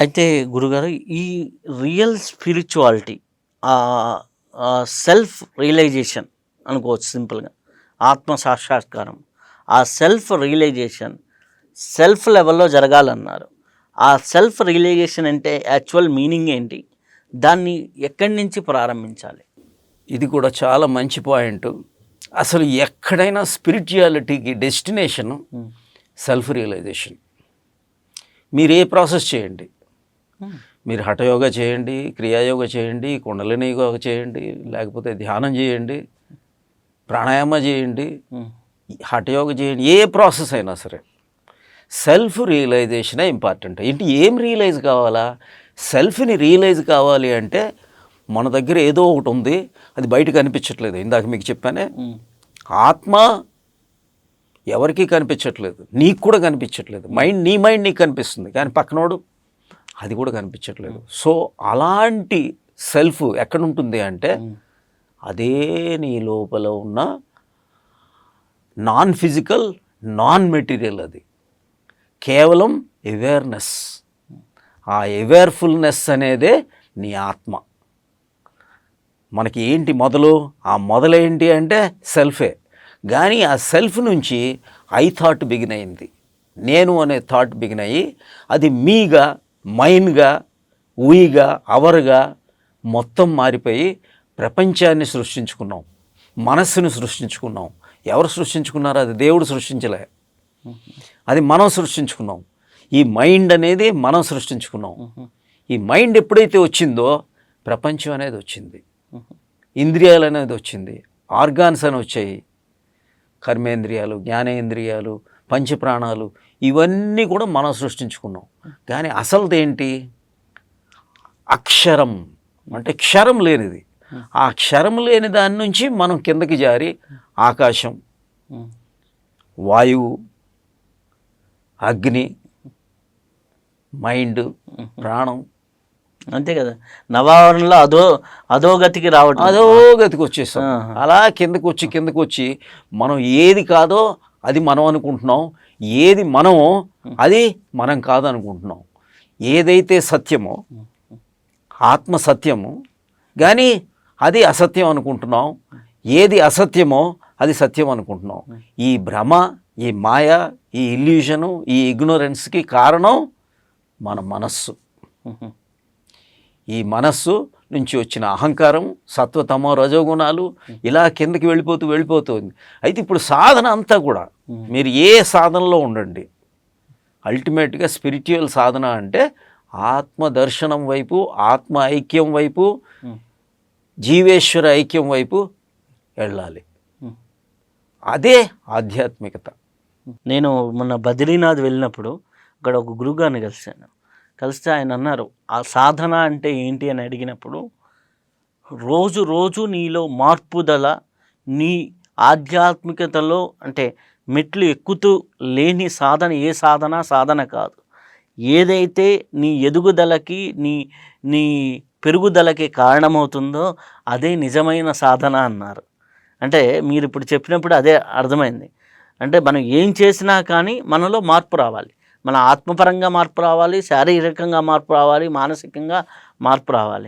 అయితే గురుగారు ఈ రియల్ స్పిరిచువాలిటీ సెల్ఫ్ రియలైజేషన్ అనుకోవచ్చు సింపుల్గా. ఆత్మ సాక్షాత్కారం, ఆ సెల్ఫ్ రియలైజేషన్ సెల్ఫ్ లెవెల్లో జరగాలన్నారు. ఆ సెల్ఫ్ రియలైజేషన్ అంటే యాక్చువల్ మీనింగ్ ఏంటి? దాన్ని ఎక్కడి నుంచి ప్రారంభించాలి? ఇది కూడా చాలా మంచి పాయింట్. అసలు ఎక్కడైనా స్పిరిచువాలిటీకి డెస్టినేషన్ సెల్ఫ్ రియలైజేషన్. మీరు ఏ ప్రాసెస్ చేయండి, మీరు హఠయోగా చేయండి, క్రియాయోగా చేయండి, కుండలిని యోగా చేయండి, లేకపోతే ధ్యానం చేయండి, ప్రాణాయామ చేయండి, హఠయోగా చేయండి, ఏ ప్రాసెస్ అయినా సరే సెల్ఫ్ రియలైజేషనే ఇంపార్టెంట్. ఏంటి, ఏం రియలైజ్ కావాలా? సెల్ఫ్ని రియలైజ్ కావాలి అంటే మన దగ్గర ఏదో ఒకటి ఉంది, అది బయట కనిపించట్లేదు. ఇందాక మీకు చెప్పానే, ఆత్మ ఎవరికీ కనిపించట్లేదు, నీకు కూడా కనిపించట్లేదు. నీ మైండ్ నీకు కనిపిస్తుంది, కానీ పక్కనోడు అది కూడా కనిపించట్లేదు. సో అలాంటి సెల్ఫ్ ఎక్కడ ఉంటుంది అంటే అదే నీ లోపల ఉన్న నాన్ ఫిజికల్, నాన్ మెటీరియల్. అది కేవలం అవేర్నెస్. ఆ అవేర్ఫుల్నెస్ అనేదే నీ ఆత్మ. మనకి ఏంటి మొదలు? ఆ మొదలేంటి అంటే సెల్ఫే. కానీ ఆ సెల్ఫ్ నుంచి ఐ థాట్ బిగిన్ అయింది, నేను అనే థాట్ బిగిన్ అయ్యి అది మీగా, మైన్గా, ఊయిగా, అవర్గా మొత్తం మారిపోయి ప్రపంచాన్ని సృష్టించుకున్నాం, మనస్సును సృష్టించుకున్నాం. ఎవరు సృష్టించుకున్నారో? అది దేవుడు సృష్టించలే, అది మనం సృష్టించుకున్నాం. ఈ మైండ్ అనేది మనం సృష్టించుకున్నాం. ఈ మైండ్ ఎప్పుడైతే వచ్చిందో ప్రపంచం అనేది వచ్చింది, ఇంద్రియాలు అనేది వచ్చింది, ఆర్గాన్స్ అని వచ్చాయి, కర్మేంద్రియాలు, జ్ఞానేంద్రియాలు, పంచప్రాణాలు, ఇవన్నీ కూడా మనం సృష్టించుకున్నాం. కానీ అసలుదేంటి? అక్షరం, అంటే క్షరం లేనిది. ఆ క్షరం లేని దాని నుంచి మనం కిందకి జారి ఆకాశం, వాయువు, అగ్ని, మైండ్, ప్రాణం, అంతే కదా. నవావరణలో అధోగతికి రావడం, అధోగతికి వచ్చేస్తాం. అలా కిందకు వచ్చి మనం ఏది కాదో అది మనం అనుకుంటున్నాం, ఏది మనమో అది మనం కాదనుకుంటున్నాం. ఏదైతే సత్యమో, ఆత్మ సత్యము, కానీ అది అసత్యం అనుకుంటున్నాం. ఏది అసత్యమో అది సత్యం అనుకుంటున్నాం. ఈ భ్రమ, ఈ మాయ, ఈ ఇల్యూషను, ఈ ఇగ్నోరెన్స్కి కారణం మన మనస్సు. ఈ మనస్సు నుంచి వచ్చిన అహంకారం, సత్వతమో రజోగుణాలు ఇలా కిందకి వెళ్ళిపోతుంది. అయితే ఇప్పుడు సాధన అంతా కూడా మీరు ఏ సాధనలో ఉండండి, అల్టిమేట్గా స్పిరిచువల్ సాధన అంటే ఆత్మ దర్శనం వైపు, ఆత్మ ఐక్యం వైపు, జీవేశ్వర ఐక్యం వైపు వెళ్ళాలి. అదే ఆధ్యాత్మికత. నేను మొన్న బద్రీనాథ్ వెళ్ళినప్పుడు అక్కడ ఒక గురువుగారిని కలిస్తే ఆయన అన్నారు, ఆ సాధన అంటే ఏంటి అని అడిగినప్పుడు, రోజు రోజు నీలో మార్పుదల, నీ ఆధ్యాత్మికతలో అంటే మెట్లు ఎక్కుతూ లేని సాధన ఏ సాధన కాదు. ఏదైతే నీ ఎదుగుదలకి, నీ పెరుగుదలకి కారణమవుతుందో అదే నిజమైన సాధన అన్నారు. అంటే మీరు ఇప్పుడు చెప్పినప్పుడు అదే అర్థమైంది. అంటే మనం ఏం చేసినా కానీ మనలో మార్పు రావాలి. మన ఆత్మపరంగా మార్పు రావాలి, శారీరకంగా మార్పు రావాలి, మానసికంగా మార్పు రావాలి.